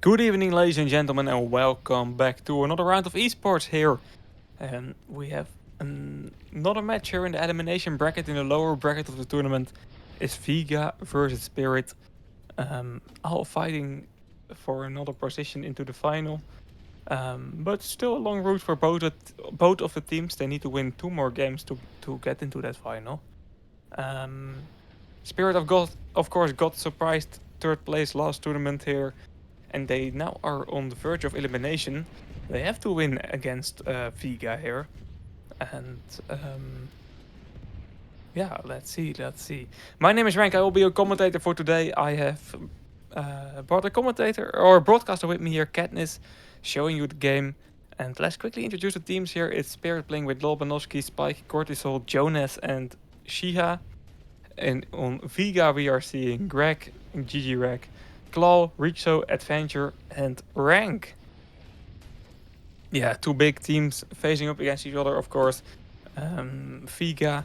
Good evening, ladies and gentlemen, and welcome back to another round of esports here. And we have another match here in the elimination bracket. In the lower bracket of the tournament is VEGA versus Spirit, all fighting for another position into the final. But still a long route for both of the teams. They need to win 2 more games to get into that final. Spirit of course got surprised 3rd place last tournament here, and they now are on the verge of elimination. They have to win against VEGA here, and yeah, let's see. My name is Rank. I will be your commentator for today. I have brought a commentator or a broadcaster with me here, Katniss, showing you the game. And let's quickly introduce the teams here. It's Spirit playing with Lobanovsky, Spike, Cortisol, Jonas, and Shiha. And on VEGA we are seeing Greg, GG Reg, Claw, Richo, Adventure, and Rank. Yeah, 2 big teams facing up against each other, of course. VEGA,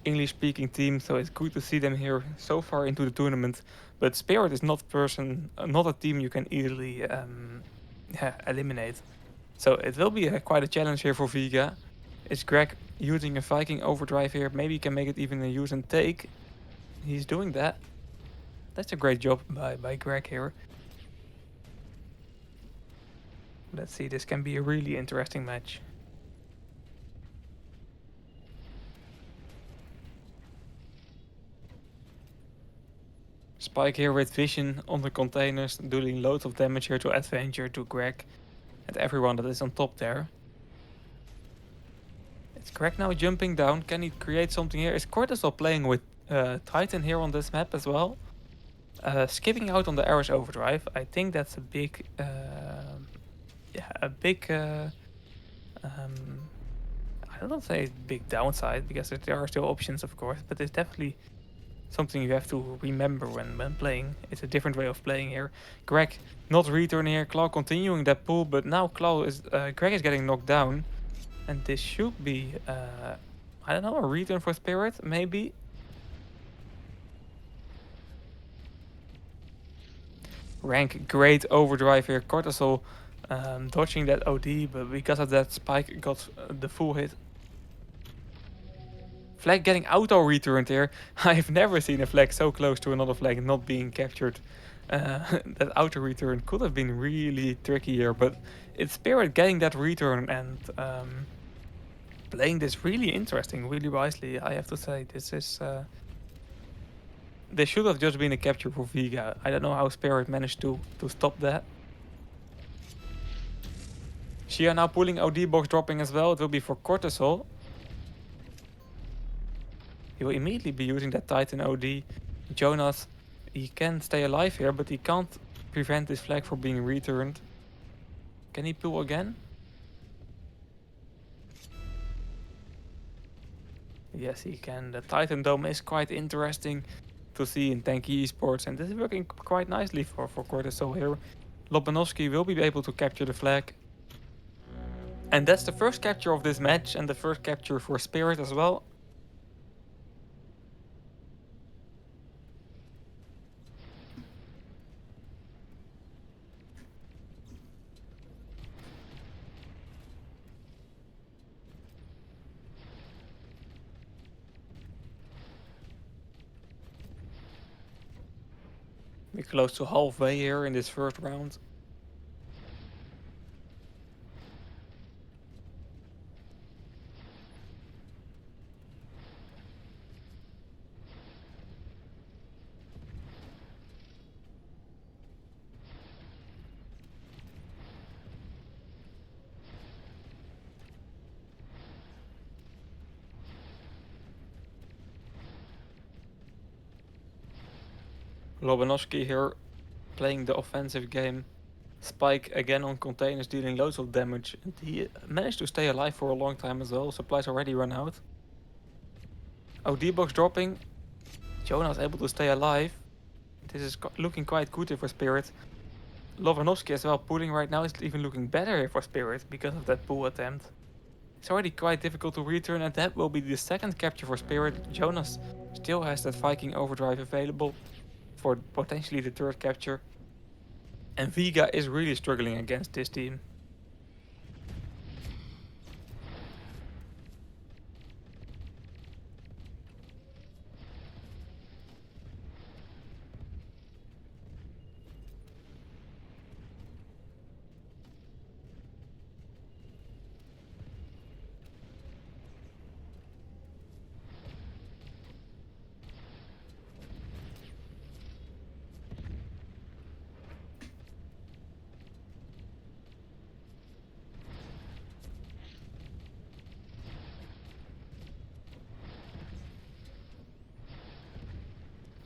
English-speaking team, so it's good to see them here so far into the tournament. But Spirit is not a team you can easily eliminate. So it will be quite a challenge here for VEGA. Is Greg using a Viking overdrive here? Maybe he can make it even a use and take. He's doing that. That's a great job by Greg here. Let's see, this can be a really interesting match. Spike here with vision on the containers, dealing loads of damage here to Adventure, to Greg, and everyone that is on top there. It's Greg now jumping down. Can he create something here? Is Cortisol playing with Titan here on this map as well? Skipping out on the Ares overdrive. I think that's a big I don't say big downside, because there are still options, of course, but it's definitely something you have to remember when playing. It's a different way of playing here. Greg not returning here, Claw continuing that pull, but now Greg is getting knocked down, and this should be I don't know, a return for Spirit, maybe. Rank, great overdrive here. Cortisol dodging that OD, but because of that, Spike got the full hit. Flag getting auto-returned here. I've never seen a flag so close to another flag not being captured. That auto-return could have been really tricky here, but it's Spirit getting that return and playing this really interesting, really wisely, I have to say. This should have just been a capture for VEGA. I don't know how Spirit managed to stop that. Shia now pulling OD box dropping as well. It will be for Cortisol. He will immediately be using that Titan OD. Jonas, he can stay alive here, but he can't prevent this flag from being returned. Can he pull again? Yes, he can. The Titan Dome is quite interesting to see in tanky esports, and this is working quite nicely for Cortisol here. Lobanovsky will be able to capture the flag. And that's the first capture of this match, and the first capture for Spirit as well. We're close to halfway here in this first round. Lobanovsky here playing the offensive game. Spike again on containers, dealing loads of damage. And he managed to stay alive for a long time as well. Supplies already run out. OD box dropping. Jonas able to stay alive. This is looking quite good here for Spirit. Lobanovsky as well pulling right now is even looking better here for Spirit because of that pull attempt. It's already quite difficult to return, and that will be the second capture for Spirit. Jonas still has that Viking overdrive available for potentially the third capture. And VEGA is really struggling against this team.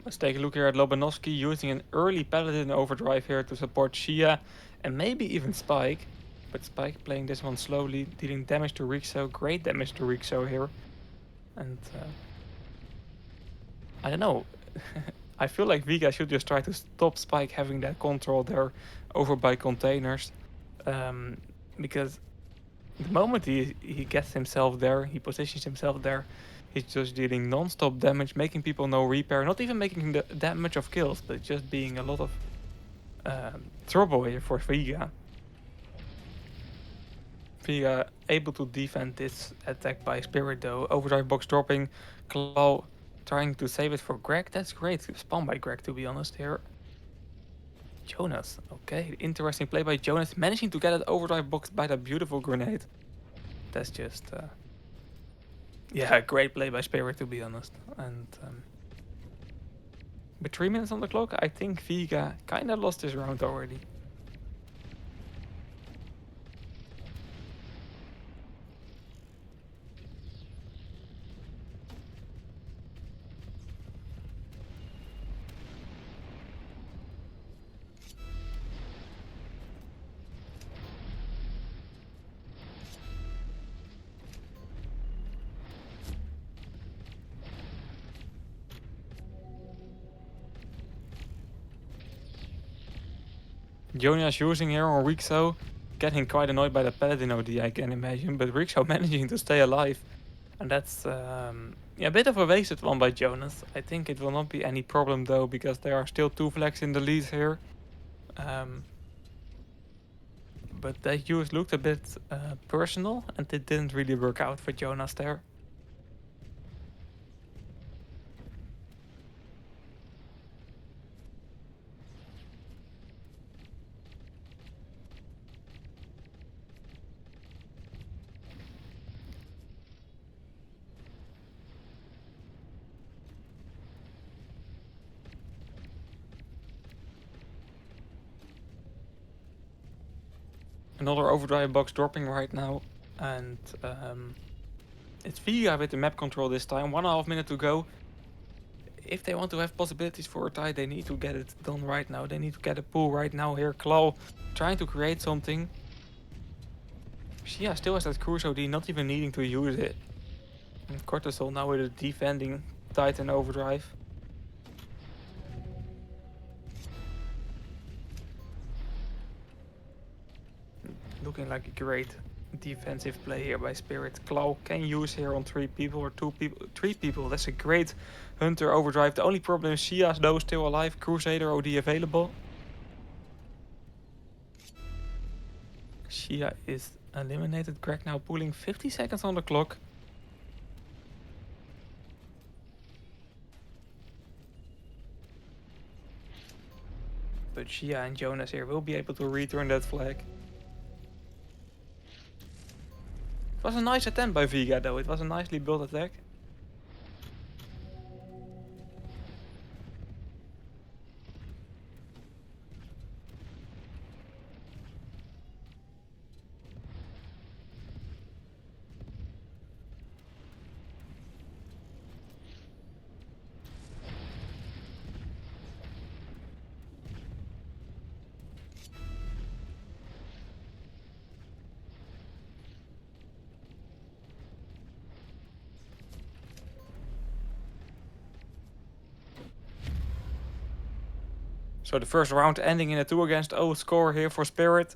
Let's take a look here at Lobanovsky using an early Paladin overdrive here to support Shia and maybe even Spike. But Spike playing this one slowly, dealing damage to Rixo, great damage to Rixo here. And I don't know, I feel like VEGA should just try to stop Spike having that control there over by containers. Because the moment he gets himself there, he positions himself there, he's just dealing non-stop damage, making people no repair, not even making that much of kills, but just being a lot of trouble here for VEGA. VEGA able to defend this attack by Spirit though, overdrive box dropping, Claw trying to save it for Greg, that's great, spawn by Greg to be honest here. Jonas, okay, interesting play by Jonas, managing to get it overdrive box by that beautiful grenade. That's just, yeah, great play by Spirit to be honest. And with 3 minutes on the clock, I think VEGA kinda lost this round already. Jonas using here on Rixo, getting quite annoyed by the Paladin OD I can imagine, but Rixo managing to stay alive. And that's yeah, a bit of a wasted one by Jonas. I think it will not be any problem though, because there are still 2 flags in the lead here. But that use looked a bit personal, and it didn't really work out for Jonas there. Another overdrive box dropping right now, and it's VEGA with the map control this time. 1.5 minutes to go. If they want to have possibilities for a tie, they need to get it done right now. They need to get a pull right now here. Claw trying to create something. Shia still has that Cruise OD, not even needing to use it. And Cortisol now with a defending Titan overdrive. Looking like a great defensive play here by Spirit. Claw can use here on 3 people or 2 people, 3 people. That's a great Hunter overdrive. The only problem is Shia's though still alive. Crusader OD available. Shia is eliminated. Greg now pulling 50 seconds on the clock. But Shia and Jonas here will be able to return that flag. It was a nice attempt by VEGA though. It was a nicely built attack. So the first round ending in a 2-against-0 score here for Spirit.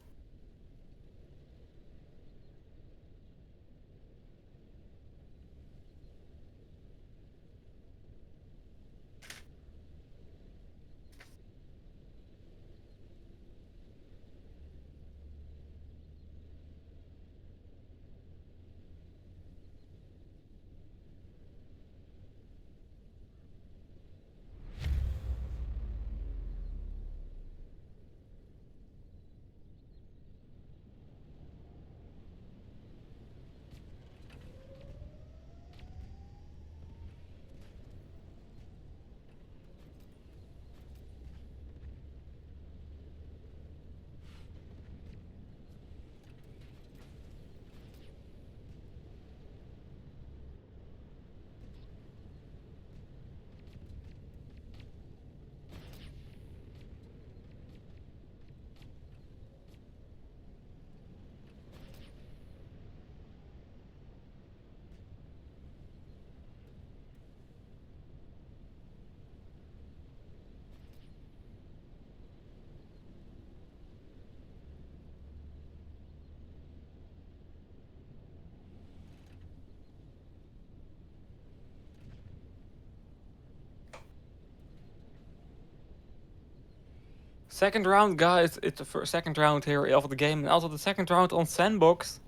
Second round, guys. It's the second round here of the game, and also the second round on Sandbox.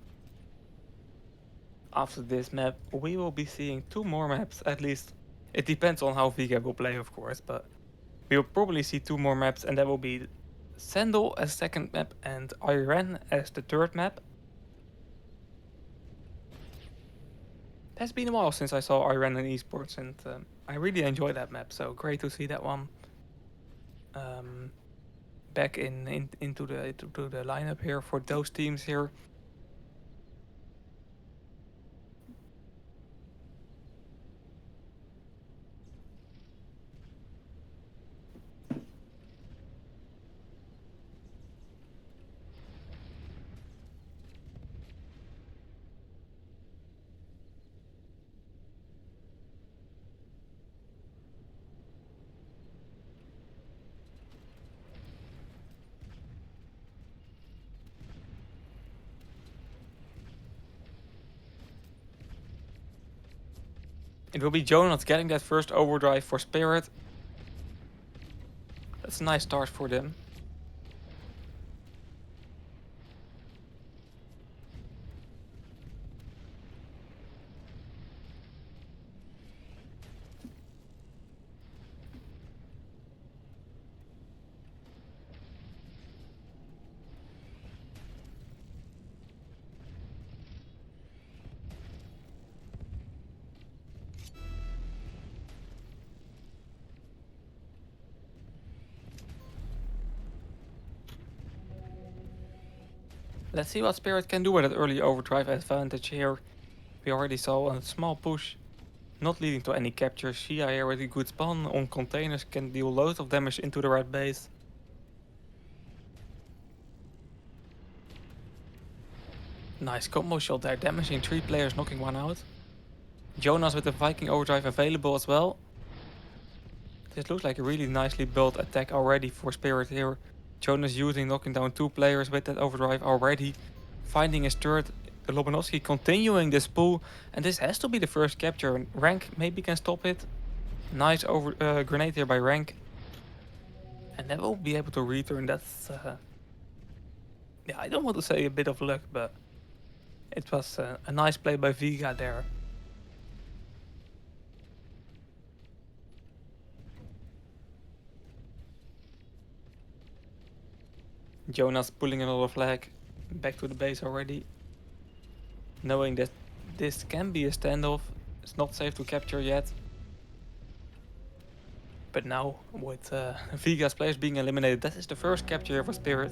After this map, we will be seeing 2 more maps, at least. It depends on how VEGA will play, of course, but we will probably see 2 more maps, and that will be Sandal as second map and Iran as the third map. It has been a while since I saw Iran in esports, and I really enjoy that map, so great to see that one back into the lineup here for those teams here. It will be Jonas getting that first overdrive for Spirit. That's a nice start for them. Let's see what Spirit can do with that early overdrive advantage here. We already saw a small push, not leading to any capture. Shia here with a good spawn on containers can deal loads of damage into the red base. Nice combo shot there, damaging 3 players, knocking 1 out. Jonas with the Viking overdrive available as well. This looks like a really nicely built attack already for Spirit here. Jonas using knocking down 2 players with that overdrive already. Finding his third, Lobanovsky continuing this pull, and this has to be the first capture. Rank maybe can stop it. Nice grenade here by Rank. And then we'll be able to return. That's yeah, I don't want to say a bit of luck, but it was a nice play by VEGA there. Jonas pulling another flag back to the base already. Knowing that this can be a standoff. It's not safe to capture yet. But now, with VEGA's players being eliminated, that is the first capture for Spirit.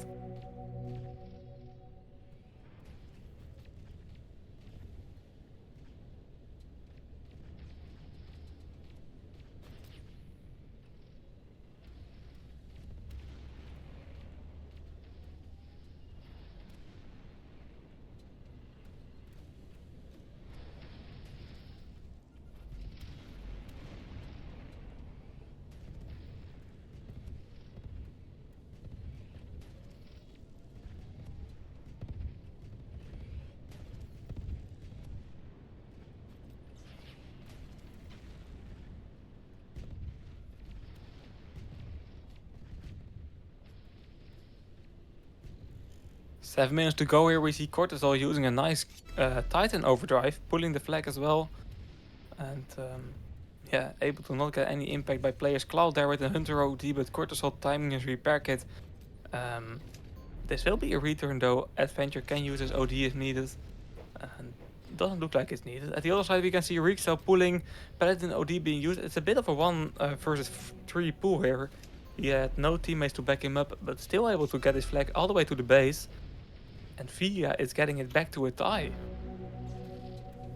Seven minutes to go here. We see Cortisol using a nice Titan overdrive, pulling the flag as well. And yeah, able to not get any impact by players. Cloud there with a Hunter OD, but Cortisol timing his repair kit. This will be a return though. Adventure can use his OD if needed. And doesn't look like it's needed. At the other side we can see Rixo pulling Paladin OD being used. It's a bit of a 1 versus 3 pull here. He had no teammates to back him up, but still able to get his flag all the way to the base. And VEGA is getting it back to a tie.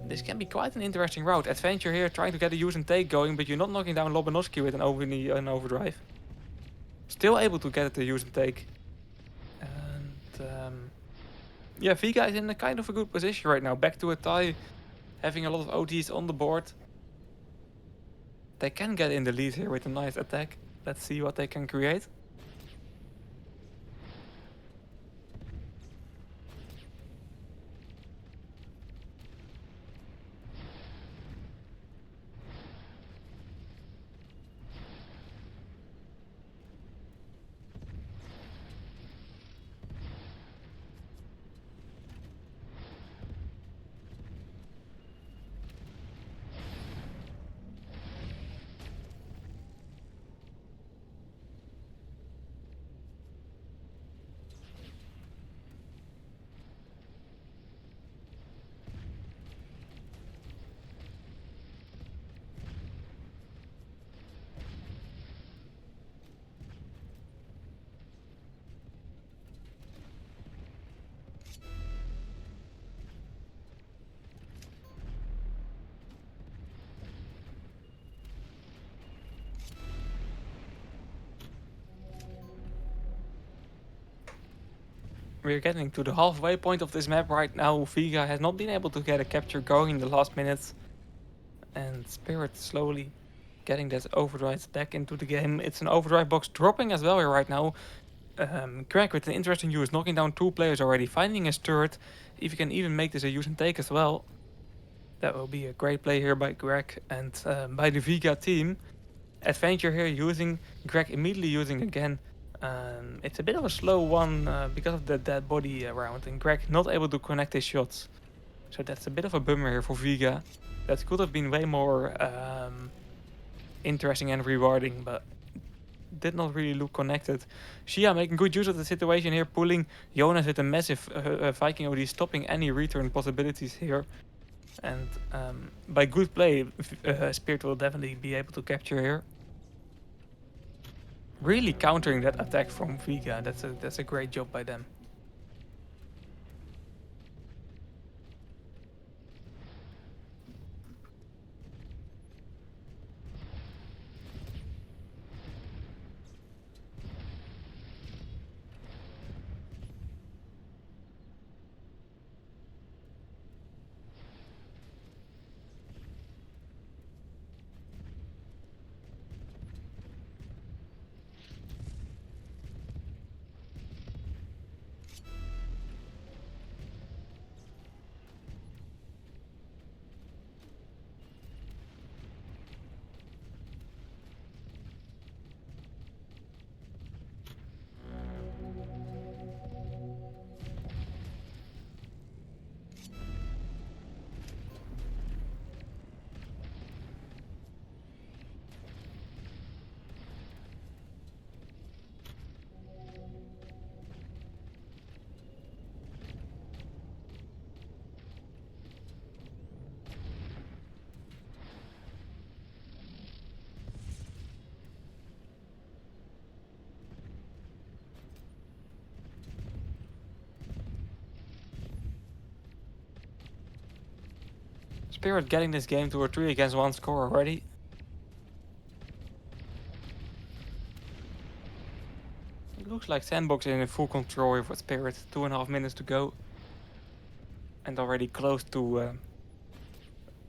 This can be quite an interesting route. Adventure here trying to get a use and take going, but you're not knocking down Lobanovsky with an overdrive. Still able to get it to use and take. And yeah, VEGA is in a kind of a good position right now. Back to a tie, having a lot of ODs on the board. They can get in the lead here with a nice attack. Let's see what they can create. We're getting to the halfway point of this map right now. VEGA has not been able to get a capture going in the last minutes. And Spirit slowly getting that overdrive back into the game. It's an overdrive box dropping as well here right now. Greg with an interesting use, knocking down 2 players already, finding his turret. If he can even make this a use and take as well, that will be a great play here by Greg and by the VEGA team. Adventure here using Greg immediately using again. It's a bit of a slow one because of the dead body around, and Greg not able to connect his shots. So that's a bit of a bummer here for VEGA. That could have been way more interesting and rewarding, but did not really look connected. Shia making good use of the situation here, pulling Jonas with a massive Viking OD, stopping any return possibilities here. And by good play, Spirit will definitely be able to capture here. Really countering that attack from VEGA. That's a great job by them. Spirit getting this game to a 3 against 1 score already. It looks like Sandbox is in full control here for Spirit. 2.5 minutes to go. And already close to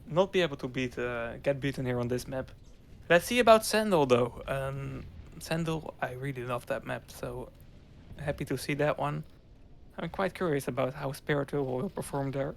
not be able to get beaten here on this map. Let's see about Sandal though. Sandal, I really love that map, so happy to see that one. I'm quite curious about how Spirit will perform there.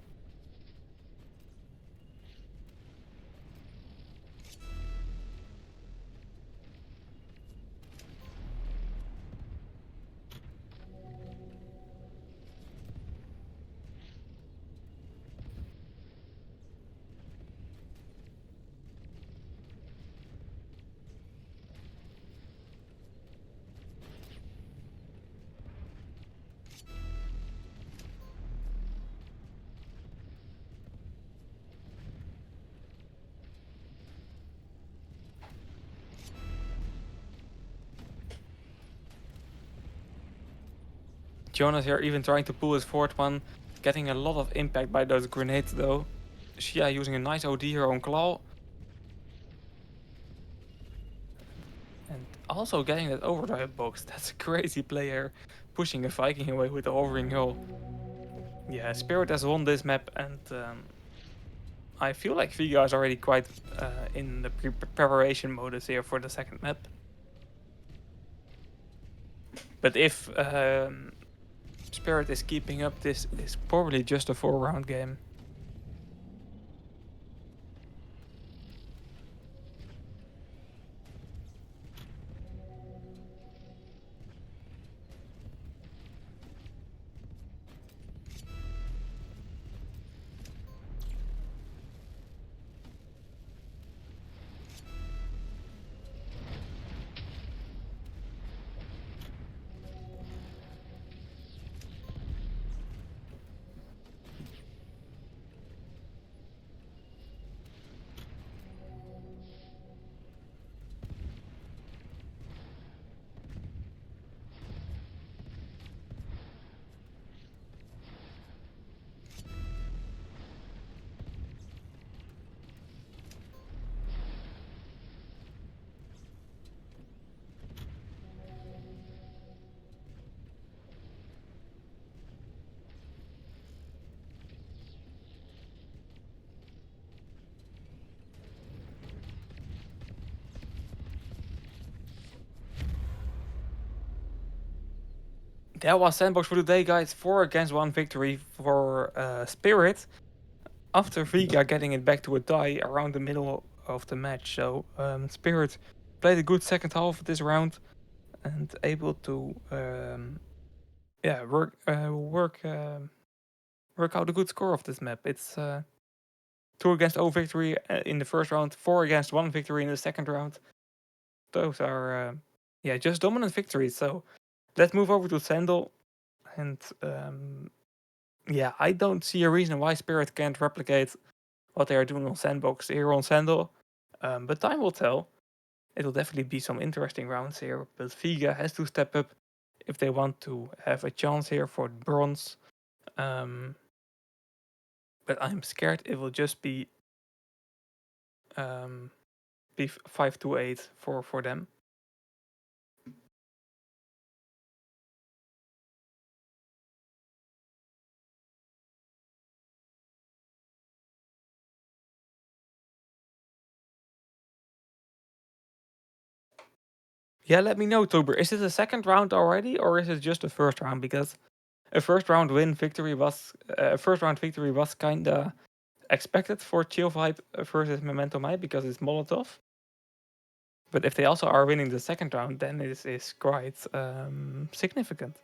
Jonas here even trying to pull his fourth one, getting a lot of impact by those grenades though. Shia using a nice OD here on Claw. And also getting that overdrive box. That's a crazy player, pushing a Viking away with a hovering hull. Yeah, Spirit has won this map, and I feel like VEGA is already quite in the preparation modus here for the second map. But if Spirit is keeping up, this is probably just a 4-round game. That was Sandbox for today, guys. 4-1 victory for Spirit after VEGA getting it back to a tie around the middle of the match. So Spirit played a good second half of this round and able to work out a good score of this map. It's 2-0 victory in the first round, 4-1 victory in the second round. Those are just dominant victories. So let's move over to Sandal. And I don't see a reason why Spirit can't replicate what they are doing on Sandbox here on Sandal. But time will tell. It'll definitely be some interesting rounds here. But VEGA has to step up if they want to have a chance here for bronze. But I'm scared it will just be 5-8 for them. Yeah, let me know, Tober. Is it the second round already, or is it just the first round? Because a first round victory was kinda expected for Chill Vibe versus Memento Mai because it's Molotov. But if they also are winning the second round, then it is quite significant.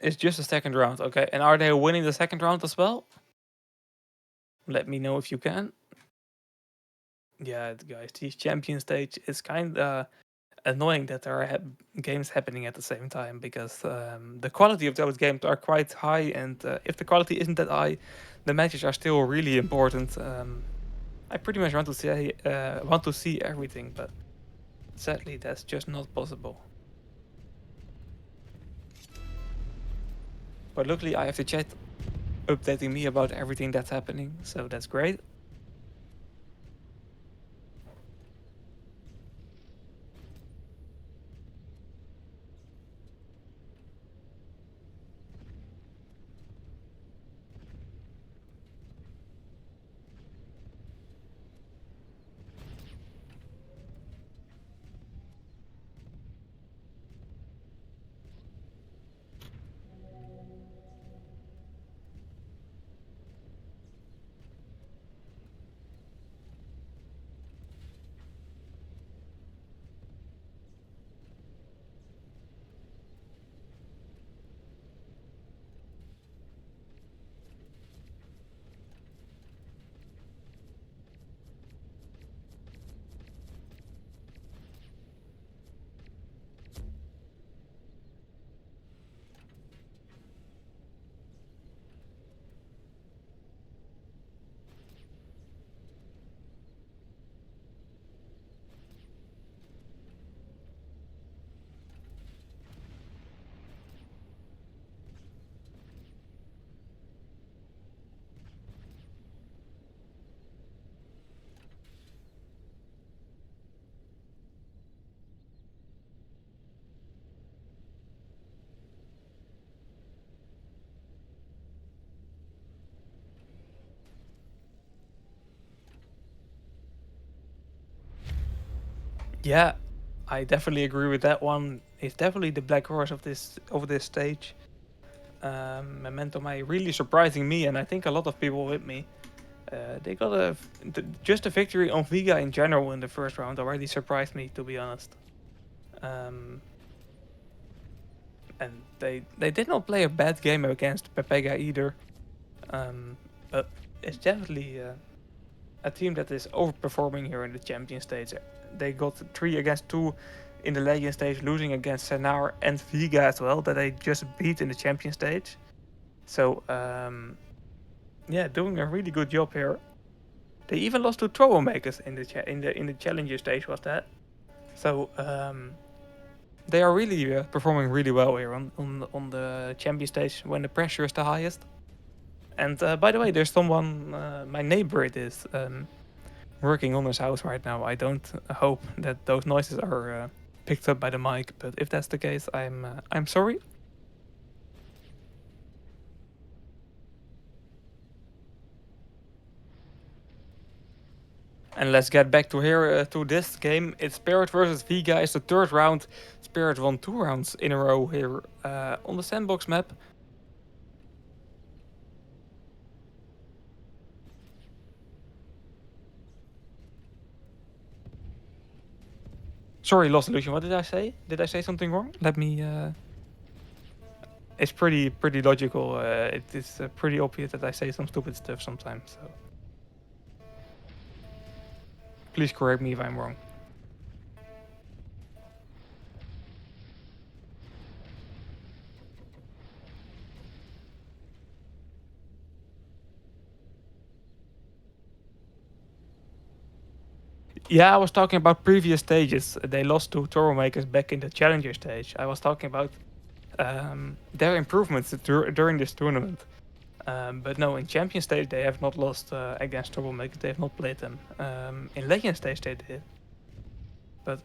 It's just a second round, okay. And are they winning the second round as well? Let me know if you can. Yeah, guys, this champion stage is kind of annoying that there are games happening at the same time because the quality of those games are quite high, and if the quality isn't that high, the matches are still really important. I pretty much want to see everything, but sadly, that's just not possible. But luckily, I have the chat updating me about everything that's happening, so that's great. Yeah, I definitely agree with that one. It's definitely the black horse of this stage. Memento Mai really surprising me, and I think a lot of people with me. They got just a victory on VEGA in general in the first round already surprised me, to be honest. And they did not play a bad game against Pepega either. But it's definitely a team that is overperforming here in the champion stage. They got 3-2 in the Legend stage, losing against Senar and VEGA as well, that they just beat in the champion stage. So Yeah, doing a really good job here. They even lost to troublemakers in the in the challenger stage. Was that? So they are really performing really well here on the champion stage when the pressure is the highest. And by the way, there's someone, my neighbor it is, working on his house right now. I don't hope that those noises are picked up by the mic, but if that's the case, I'm sorry. And let's get back to here to this game. It's Spirit versus VEGA. It's the third round. Spirit won 2 rounds in a row here on the sandbox map. Sorry, Lost Illusion. What did I say? Did I say something wrong? Let me. It's pretty logical. It is pretty obvious that I say some stupid stuff sometimes. So please correct me if I'm wrong. Yeah, I was talking about previous stages. They lost to Troublemakers back in the Challenger stage. I was talking about their improvements during this tournament. But no, in Champion stage they have not lost against Troublemakers. They have not played them. In Legend stage they did. But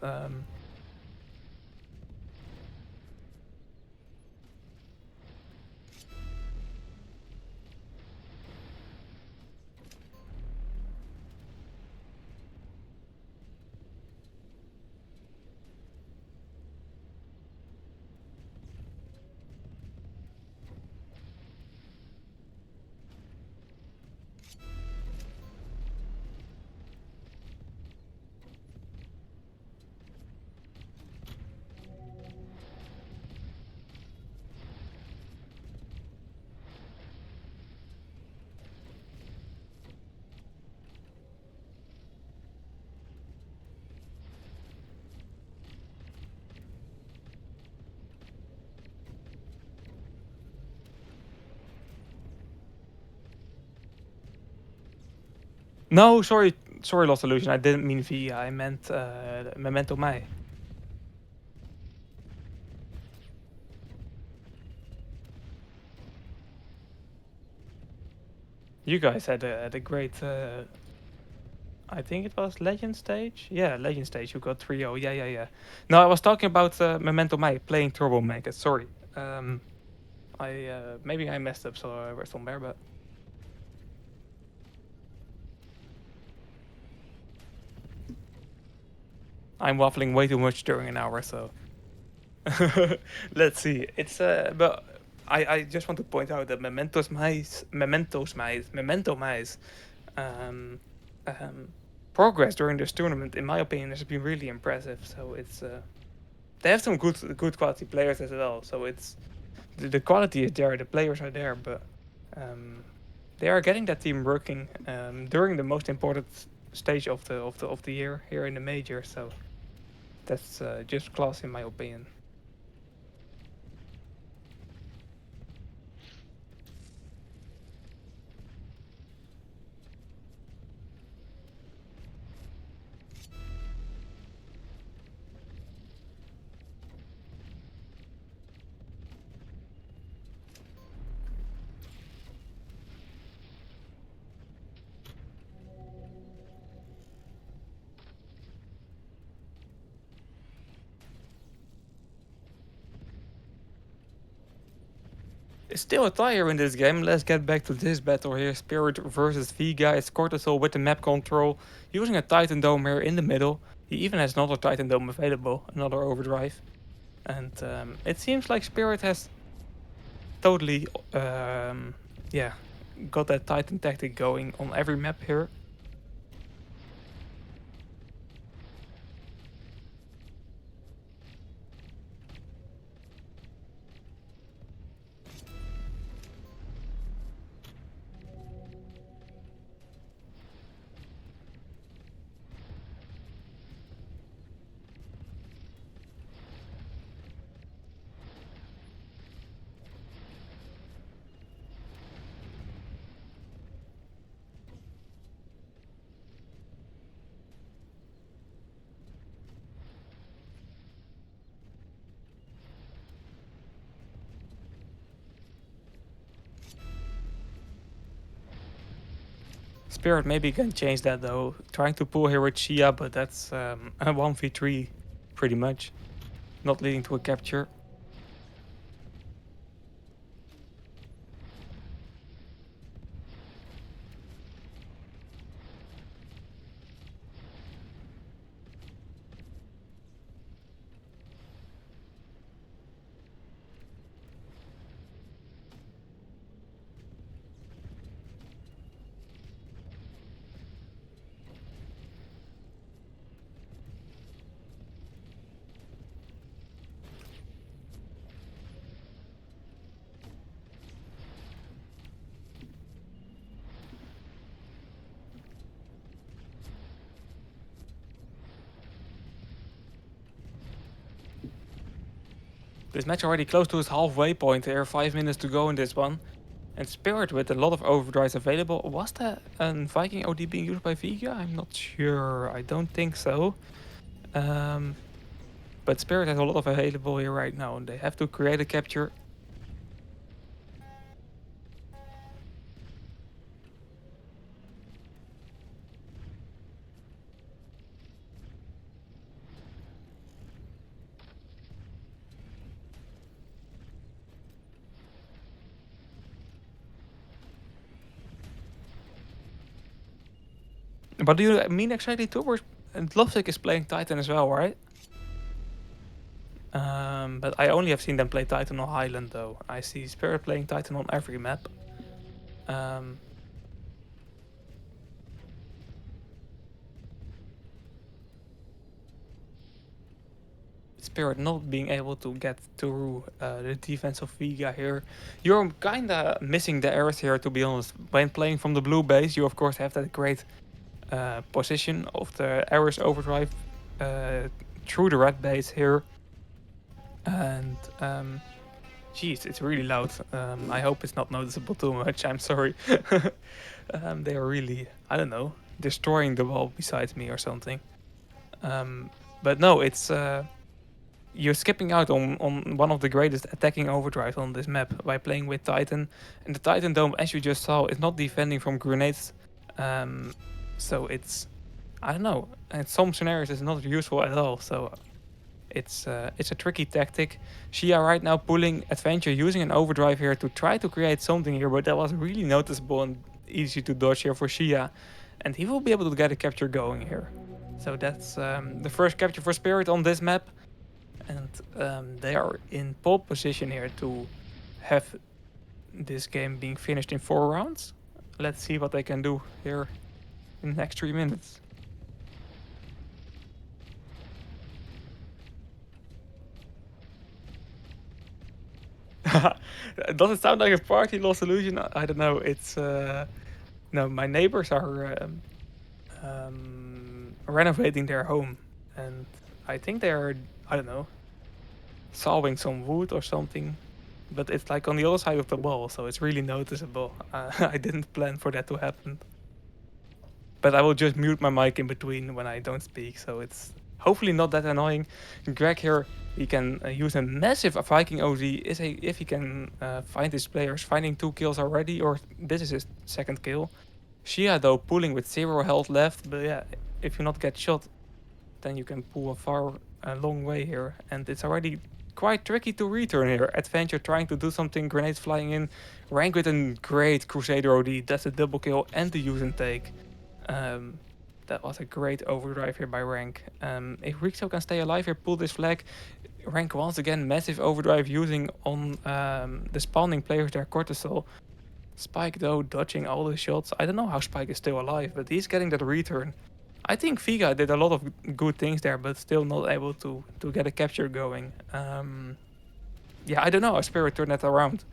no, sorry, Lost Illusion. I didn't mean V. I meant Memento Mai. You guys had a great. I think it was Legend stage. Yeah, Legend stage. You got 3-0. Yeah. No, I was talking about Memento Mai playing Troublemakers. Sorry. I maybe I messed up somewhere, but I'm waffling way too much during an hour. So let's see. It's but I just want to point out that Memento Mai's um, um, progress during this tournament, in my opinion, has been really impressive. So it's they have some good quality players as well. So it's the quality is there, the players are there, but um, they are getting that team working during the most important stage of the year here in the major. So that's just class in my opinion. It's still a tire in this game. Let's get back to this battle here. Spirit versus VEGA. It's Cortisol with the map control, using a Titan Dome here in the middle. He even has another Titan Dome available, another overdrive. And it seems like Spirit has totally, yeah, got that Titan tactic going on every map here. Spirit maybe can change that though. Trying to pull here with Shia, but that's a 1v3 pretty much. Not leading to a capture. This match already close to its halfway point there, 5 minutes to go in this one. And Spirit with a lot of overdrives available. Was that a Viking OD being used by VEGA? I'm not sure. I don't think so. But Spirit has a lot of available here right now. And they have to create a capture. But do you mean exactly Tuber? And Lovesick is playing Titan as well, right? But I only have seen them play Titan on Highland though. I see Spirit playing Titan on every map. Spirit not being able to get through the defense of VEGA here. You're kinda missing the errors here, to be honest. When playing from the blue base, you of course have that great position of the Ares overdrive through the red base here. And jeez, it's really loud. I hope it's not noticeable too much. I'm sorry. They are really, I don't know, destroying the wall beside me or something. But no, it's you're skipping out on one of the greatest attacking overdrives on this map by playing with Titan. And the Titan Dome, as you just saw, is not defending from grenades. So it's, I don't know, in some scenarios it's not useful at all. So it's a tricky tactic. Shia right now pulling Adventure, using an overdrive here to try to create something here, but that was really noticeable and easy to dodge here for Shia. And he will be able to get a capture going here. So that's the first capture for Spirit on this map. And they are in pole position here to have this game being finished in 4 rounds. Let's see what they can do here in the next 3 minutes. Does it sound like a party law solution? I don't know. It's no, my neighbors are renovating their home, and I think they are, I don't know, sawing some wood or something. But it's like on the other side of the wall, so it's really noticeable. I didn't plan for that to happen. But I will just mute my mic in between when I don't speak, so it's hopefully not that annoying. Greg here, he can use a massive Viking OD if he can find his players, finding 2 kills already, or this is his 2nd kill. Shia though pulling with 0 health left, but yeah, if you not get shot, then you can pull a long way here, and it's already quite tricky to return here. Adventure trying to do something, grenades flying in, rank with a great Crusader OD, that's a double kill and the use and take. That was a great overdrive here by Rank. If Rixo can stay alive here, pull this flag. Rank once again, massive overdrive using on the spawning players there, Cortisol. Spike though, dodging all the shots. I don't know how Spike is still alive, but he's getting that return. I think VEGA did a lot of good things there, but still not able to get a capture going. Yeah, I don't know how Spirit turned that around.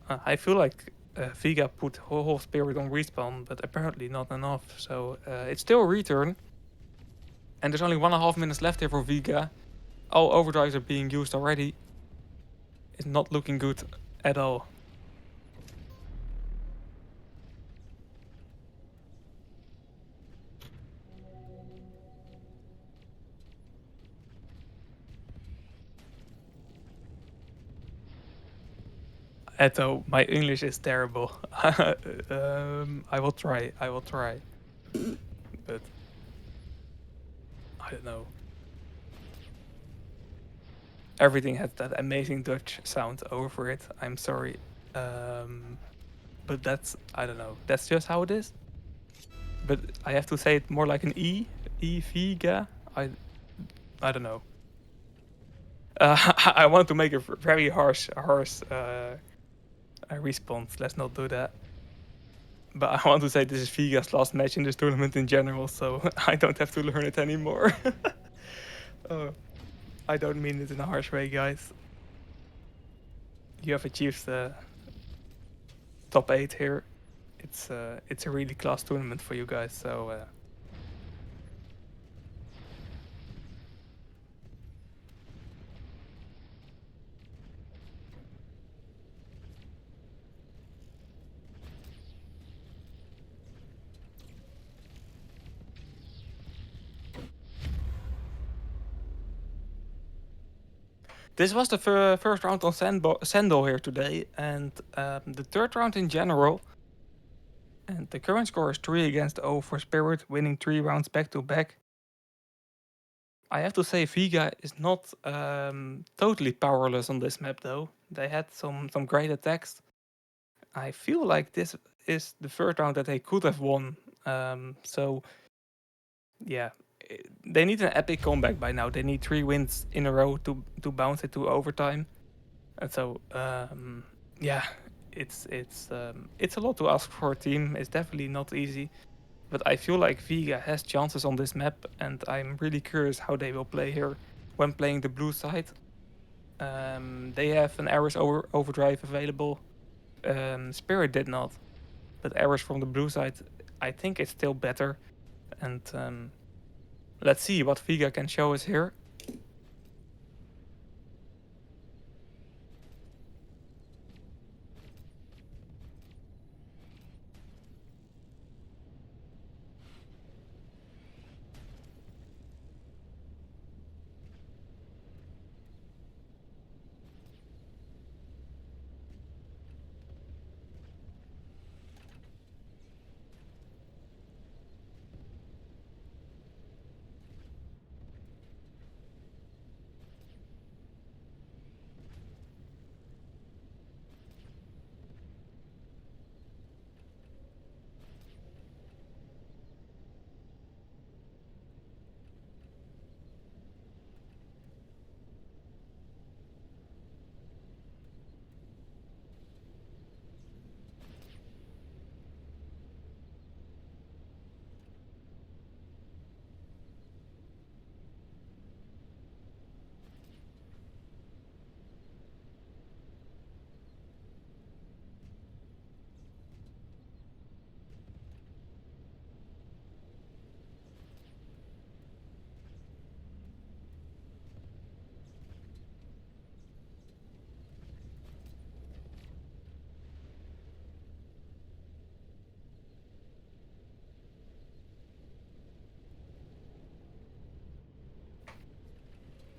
I feel like VEGA put whole Spirit on respawn, but apparently not enough. So it's still a return. And there's only 1.5 minutes left here for VEGA. All overdrives are being used already. It's not looking good at all. Eto, my English is terrible. I will try. I will try. But I don't know. Everything has that amazing Dutch sound over it. I'm sorry. Um, but that's, I don't know. That's just how it is. But I have to say it more like an E. VEGA. I don't know. I want to make a very harsh response. Let's not do that. But I want to say this is VEGA's last match in this tournament in general, so I don't have to learn it anymore. Oh, I don't mean it in a harsh way, guys. You have achieved top 8 here. It's a really class tournament for you guys, so this was the first round on Sandal here today, and the third round in general. And the current score is 3 against 0 for Spirit, winning 3 rounds back to back. I have to say VEGA is not totally powerless on this map though. They had some great attacks. I feel like this is the first round that they could have won. So yeah, they need an epic comeback by now. They need 3 wins in a row to bounce it to overtime. And so yeah, it's a lot to ask for a team. It's definitely not easy. But I feel like VEGA has chances on this map, and I'm really curious how they will play here when playing the blue side. They have an Ares overdrive available. Spirit did not, but Ares from the blue side, I think it's still better. And let's see what VEGA can show us here.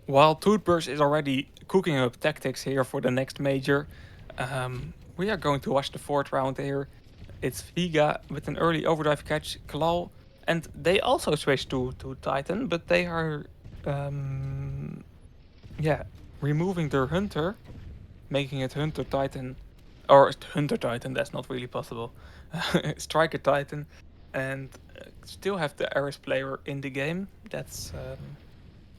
While Toothbrush is already cooking up tactics here for the next major, we are going to watch the fourth round here. It's VEGA with an early overdrive catch, Kalal, and they also switched to Titan, but they are, yeah, removing their Hunter, making it Hunter Titan, or Hunter Titan, that's not really possible, Striker Titan, and still have the Ares player in the game. That's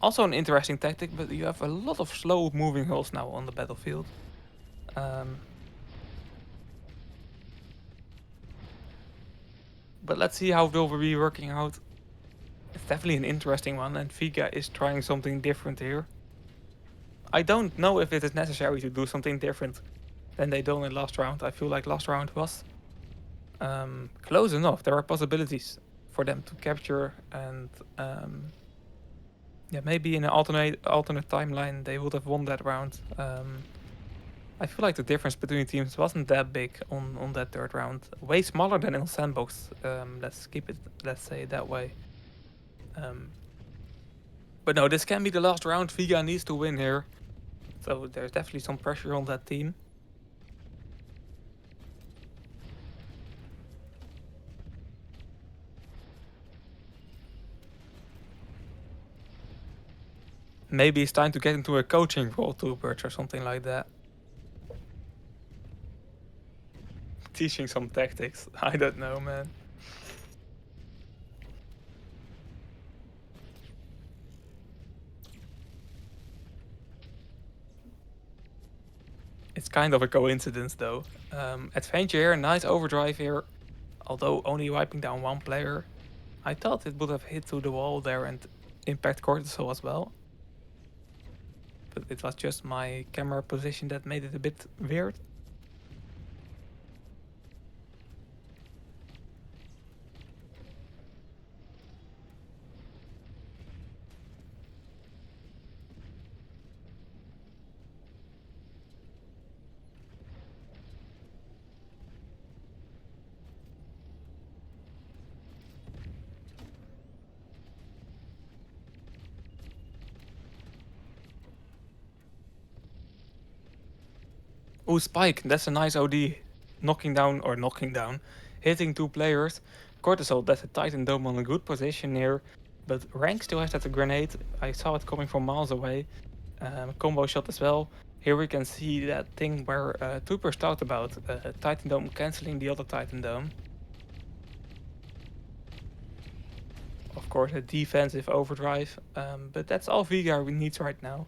also an interesting tactic, but you have a lot of slow moving hulls now on the battlefield. But let's see how it will be working out. It's definitely an interesting one, and VEGA is trying something different here. I don't know if it is necessary to do something different than they done in last round. I feel like last round was close enough. There are possibilities for them to capture, and yeah, maybe in an alternate timeline they would have won that round. I feel like the difference between teams wasn't that big on that third round. Way smaller than in Sandbox. Let's say it that way. But no, this can be the last round. VEGA needs to win here. So there's definitely some pressure on that team. Maybe it's time to get into a coaching role, Toolbirds, or something like that. Teaching some tactics. I don't know, man. It's kind of a coincidence, though. Adventure here, nice overdrive here. Although only wiping down one player. I thought it would have hit to the wall there and impact Cortisol as well. But it was just my camera position that made it a bit weird. Oh, Spike, that's a nice OD. Knocking down, hitting two players. Cortisol, that's a Titan Dome on a good position here. But Rank still has that grenade. I saw it coming from miles away. Combo shot as well. Here we can see that thing where Troopers talked about. Titan Dome cancelling the other Titan Dome. Of course, a defensive overdrive. But that's all VEGA needs right now.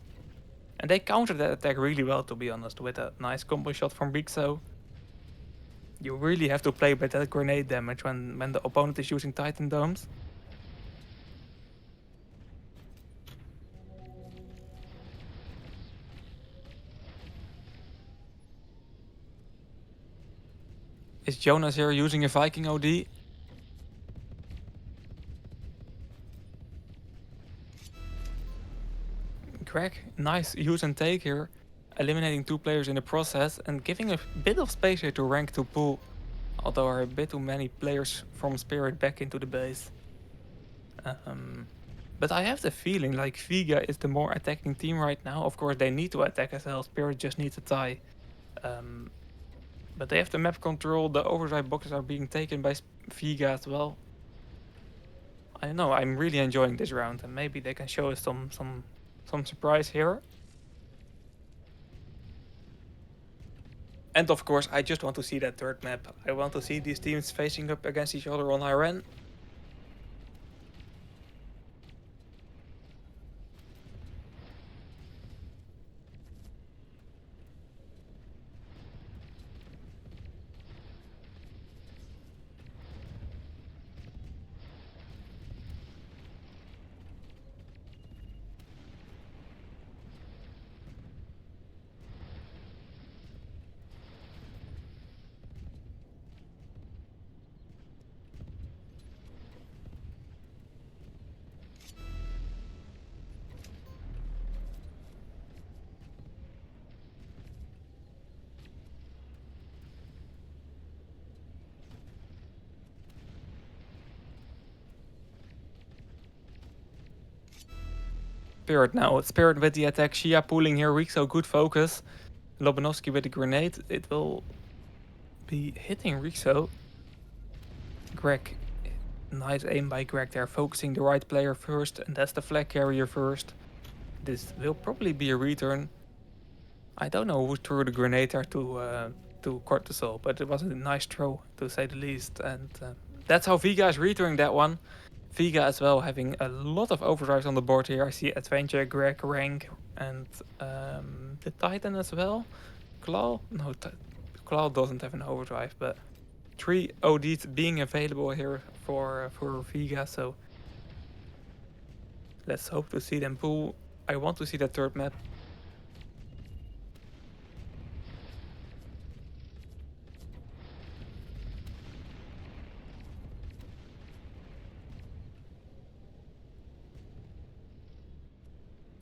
And they countered that attack really well, to be honest, with a nice combo shot from Rixo. You really have to play with that grenade damage when the opponent is using Titan Domes. Is Jonas here using a Viking OD? Greg, nice use and take here. Eliminating two players in the process and giving a bit of space here to Rank to pull. Although there are a bit too many players from Spirit back into the base. But I have the feeling like VEGA is the more attacking team right now. Of course they need to attack as well, Spirit just needs a tie. But they have the map control, the overdrive boxes are being taken by VEGA as well. I don't know, I'm really enjoying this round and maybe they can show us some surprise here. And of course, I just want to see that third map. I want to see these teams facing up against each other on Iran. Spirit now. Spirit with the attack. Shia pulling here. Rixo, good focus. Lobanovsky with the grenade. It will be hitting Rixo. Greg. Nice aim by Greg there. Focusing the right player first. And that's the flag carrier first. This will probably be a return. I don't know who threw the grenade there to Cortisol. But it was a nice throw, to say the least. And that's how VEGA is returning that one. VEGA as well having a lot of overdrives on the board here. I see Adventure, Greg, Rank, and the Titan as well. Claw? No, Claw doesn't have an overdrive, but 3 ODs being available here for VEGA, so let's hope to see them pull. I want to see that third map.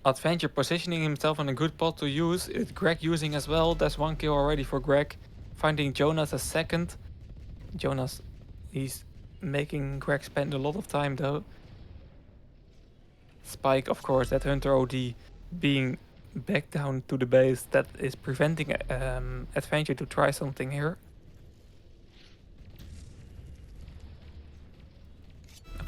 Adventure positioning himself in a good pot to use. It's Greg using as well. That's 1 kill already for Greg. Finding Jonas a second. Jonas, he's making Greg spend a lot of time though. Spike, of course, that Hunter OD being back down to the base. That is preventing Adventure to try something here.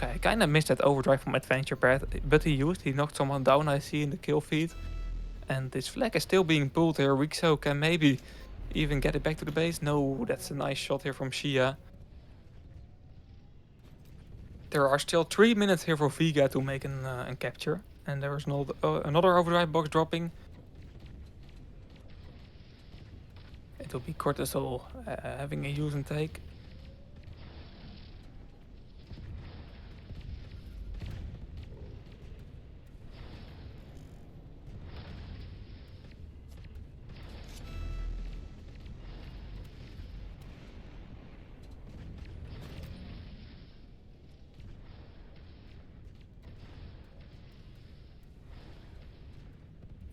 Okay, I kinda missed that overdrive from Adventure Path, but he knocked someone down, I see in the kill feed. And this flag is still being pulled here. Rixo can maybe even get it back to the base. No, that's a nice shot here from Shia. There are still 3 minutes here for VEGA to make a capture. And there is another overdrive box dropping. It will be Cortisol having a use and take.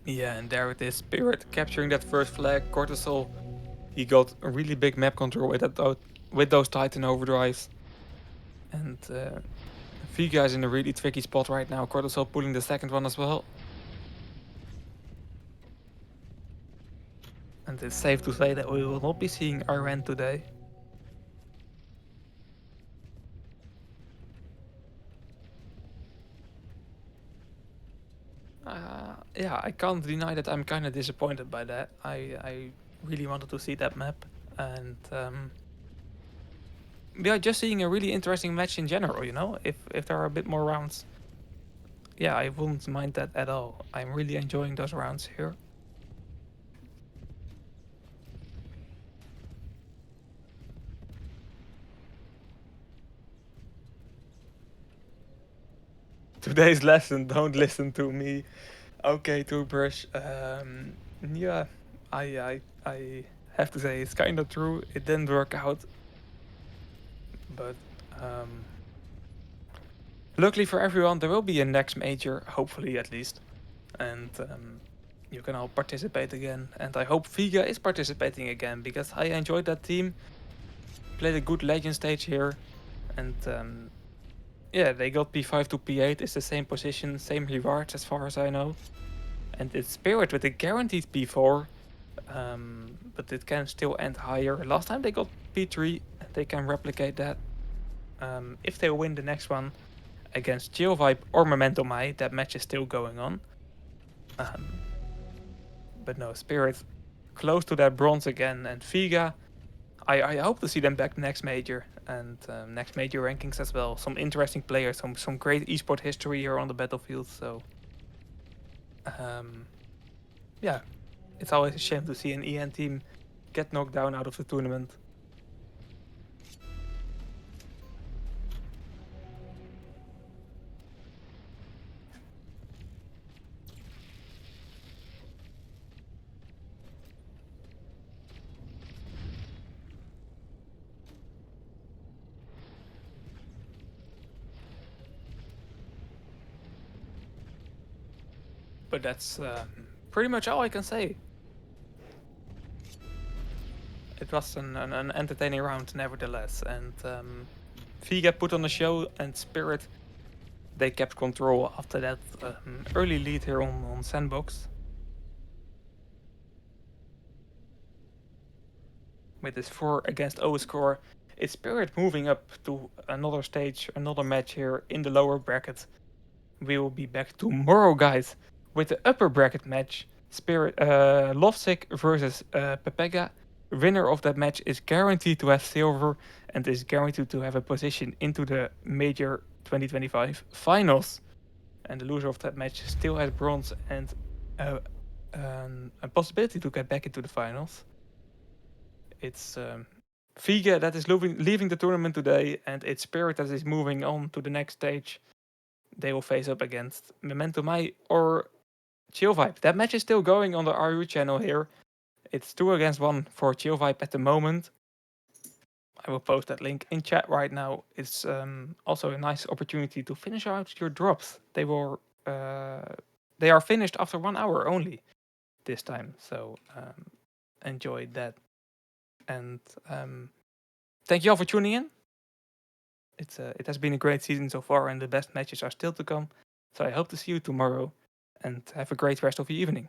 Yeah, and there it is. Spirit capturing that first flag. Cortisol, he got a really big map control with those Titan overdrives. And VEGA is in a really tricky spot right now. Cortisol pulling the second one as well. And it's safe to say that we will not be seeing Iran today. Yeah, I can't deny that I'm kind of disappointed by that. I really wanted to see that map. And yeah, just seeing a really interesting match in general, you know? If there are a bit more rounds, yeah, I wouldn't mind that at all. I'm really enjoying those rounds here. Today's lesson, don't listen to me. Okay, Toothbrush. Yeah, I have to say it's kind of true. It didn't work out, but luckily for everyone, there will be a next major, hopefully at least, and you can all participate again. And I hope VEGA is participating again because I enjoyed that team. Played a good legend stage here, and yeah, they got P5 to P8. It's the same position, same rewards as far as I know. And it's Spirit with a guaranteed P4, but it can still end higher. Last time they got P3, they can replicate that. If they win the next one against Chill Vibe or Memento Mai, that match is still going on. But no, Spirit close to that bronze again, and VEGA, I hope to see them back next major and next major rankings as well. Some interesting players, some great esport history here on the battlefield. So yeah, it's always a shame to see an EN team get knocked down out of the tournament. But that's pretty much all I can say. It was an entertaining round nevertheless, and VEGA put on the show, and Spirit, they kept control after that early lead here on Sandbox. With this 4 against 0 score, it's Spirit moving up to another stage, another match here in the lower bracket. We will be back tomorrow, guys, with the upper bracket match. Spirit Lovesick versus Pepega. Winner of that match is guaranteed to have silver and is guaranteed to have a position into the major 2025 finals. And the loser of that match still has bronze and a possibility to get back into the finals. It's VEGA that is leaving the tournament today, and it's Spirit that is moving on to the next stage. They will face up against Memento Mai or Chill Vibe. That match is still going on the RU channel here. It's 2 against 1 for Chill Vibe at the moment. I will post that link in chat right now. It's also a nice opportunity to finish out your drops. They are finished after 1 hour only this time, so enjoy that. And thank you all for tuning in. It has been a great season so far, and the best matches are still to come. So I hope to see you tomorrow, and have a great rest of your evening.